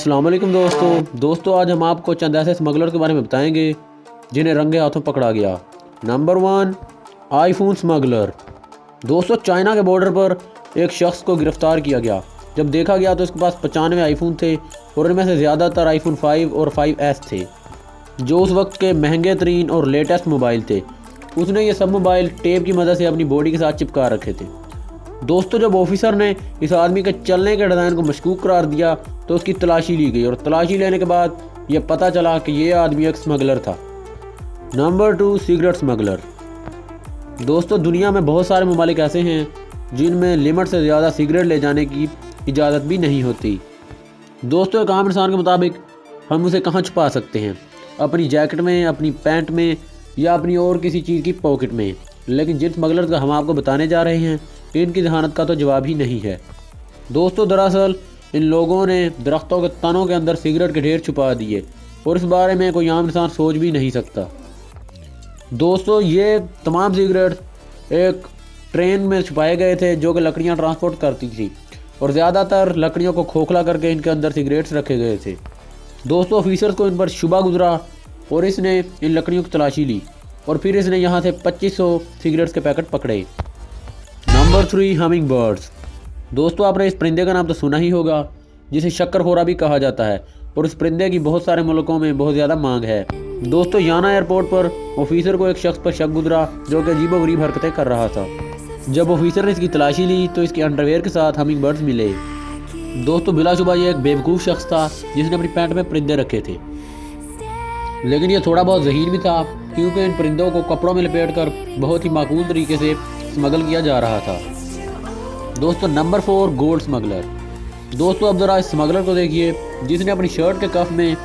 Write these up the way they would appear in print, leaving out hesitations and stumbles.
अस्सलाम वालेकुम दोस्तों आज हम आपको चंद ऐसे स्मगलर के बारे में बताएंगे जिन्हें रंगे हाथों पकड़ा गया। Number 1, iPhone smuggler. दोस्तों चाइना के बॉर्डर पर एक शख्स को गिरफ्तार किया गया। जब देखा गया तो इसके पास 95 आईफोन थे और इनमें से ज़्यादातर आईफोन 5 और 5S थे, जो उस वक्त के महंगे तरीन और लेटेस्ट मोबाइल थे। उसने ये सब मोबाइल टेप की मदद से अपनी बॉडी के साथ चिपका रखे थे। दोस्तों जब ऑफिसर ने इस आदमी के चलने के डिज़ाइन को मशकूक करार दिया तो उसकी तलाशी ली गई और तलाशी लेने के बाद ये पता चला कि ये आदमी एक स्मगलर था। Number 2, cigarette smuggler. दोस्तों दुनिया में बहुत सारे ममालिक ऐसे हैं जिनमें लिमिट से ज़्यादा सिगरेट ले जाने की इजाज़त भी नहीं होती। दोस्तों एक आम इंसान के मुताबिक हम उसे कहाँ छुपा सकते हैं? अपनी जैकेट में, अपनी पैंट में या अपनी और किसी चीज़ की पॉकेट में। लेकिन जिन स्मगलर का हम आपको बताने जा रहे हैं इनकी जहानत का तो जवाब ही नहीं है। दोस्तों दरअसल इन लोगों ने दरख्तों के तनों के अंदर सिगरेट के ढेर छुपा दिए और इस बारे में कोई आम इंसान सोच भी नहीं सकता। दोस्तों ये तमाम सिगरेट एक ट्रेन में छुपाए गए थे जो कि लकड़ियां ट्रांसपोर्ट करती थी और ज़्यादातर लकड़ियों को खोखला करके इनके अंदर सिगरेट्स रखे गए थे। दोस्तों ऑफिसर्स को इन पर शुबा गुजरा और इसने इन लकड़ियों की तलाशी ली और फिर इसने यहाँ से 2500 सिगरेट्स के पैकेट पकड़े। Number 3, humming birds. दोस्तों आपने इस परिंदे का नाम तो सुना ही होगा जिसे शक्करखोरा भी कहा जाता है और इस परिंदे की बहुत सारे मुल्कों में बहुत ज़्यादा मांग है। दोस्तों याना एयरपोर्ट पर ऑफिसर को एक शख्स पर शक गुजरा जो कि अजीबोगरीब हरकतें कर रहा था। जब ऑफिसर ने इसकी तलाशी ली तो इसके अंडरवेयर के साथ हमिंग बर्ड्स मिले। दोस्तों बिलाशुबा ये एक बेवकूफ़ शख्स था जिसने अपनी पैंट में परिंदे रखे थे, लेकिन ये थोड़ा बहुत ज़हीन भी था क्योंकि इन परिंदों को कपड़ों में लपेट कर बहुत ही माकूल तरीके से स्मगल किया जा रहा था। दोस्तों नंबर 4, गोल्ड स्मगलर। दोस्तों अब ज़रा इस स्मगलर को देखिए जिसने अपनी शर्ट के कफ में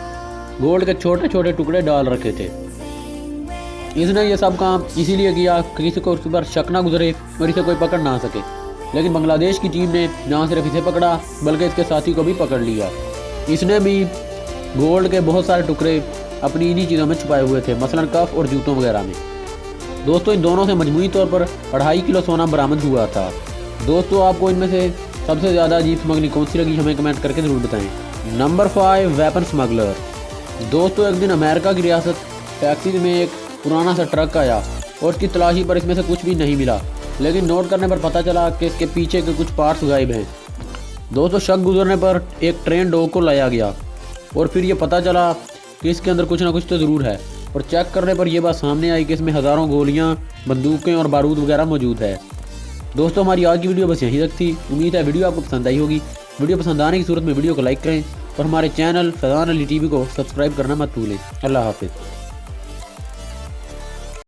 गोल्ड के छोटे छोटे टुकड़े डाल रखे थे। इसने ये सब काम इसीलिए किया कि किसी को उसके पर शक ना गुजरे और इसे कोई पकड़ ना सके। लेकिन बांग्लादेश की टीम ने ना सिर्फ इसे पकड़ा बल्कि इसके साथी को भी पकड़ लिया। इसने भी गोल्ड के बहुत सारे टुकड़े अपनी इन्हीं चीज़ों में छुपाए हुए थे, मसलन कफ और जूतों वगैरह में। दोस्तों इन दोनों से मजमूई तौर पर 2.5 किलो सोना बरामद हुआ था। दोस्तों आपको इनमें से सबसे ज़्यादा अजीब स्मगलिंग कौन सी लगी हमें कमेंट करके ज़रूर बताएं। Number 5, weapon smuggler. दोस्तों एक दिन अमेरिका की रियासत टैक्सी में एक पुराना सा ट्रक आया और उसकी तलाशी पर इसमें से कुछ भी नहीं मिला, लेकिन नोट करने पर पता चला कि इसके पीछे के कुछ पार्ट्स गायब हैं। दोस्तों शक गुजरने पर एक ट्रेन डॉग को लाया गया और फिर ये पता चला कि इसके अंदर कुछ ना कुछ तो ज़रूर है और चेक करने पर यह बात सामने आई कि इसमें हज़ारों गोलियां, बंदूकें और बारूद वगैरह मौजूद है। दोस्तों हमारी आज की वीडियो बस यहीं तक थी। उम्मीद है वीडियो आपको पसंद आई होगी। वीडियो पसंद आने की सूरत में वीडियो को लाइक करें और हमारे चैनल फैज़ान अली टीवी को सब्सक्राइब करना मत भूलें। अल्लाह हाफ़िज़।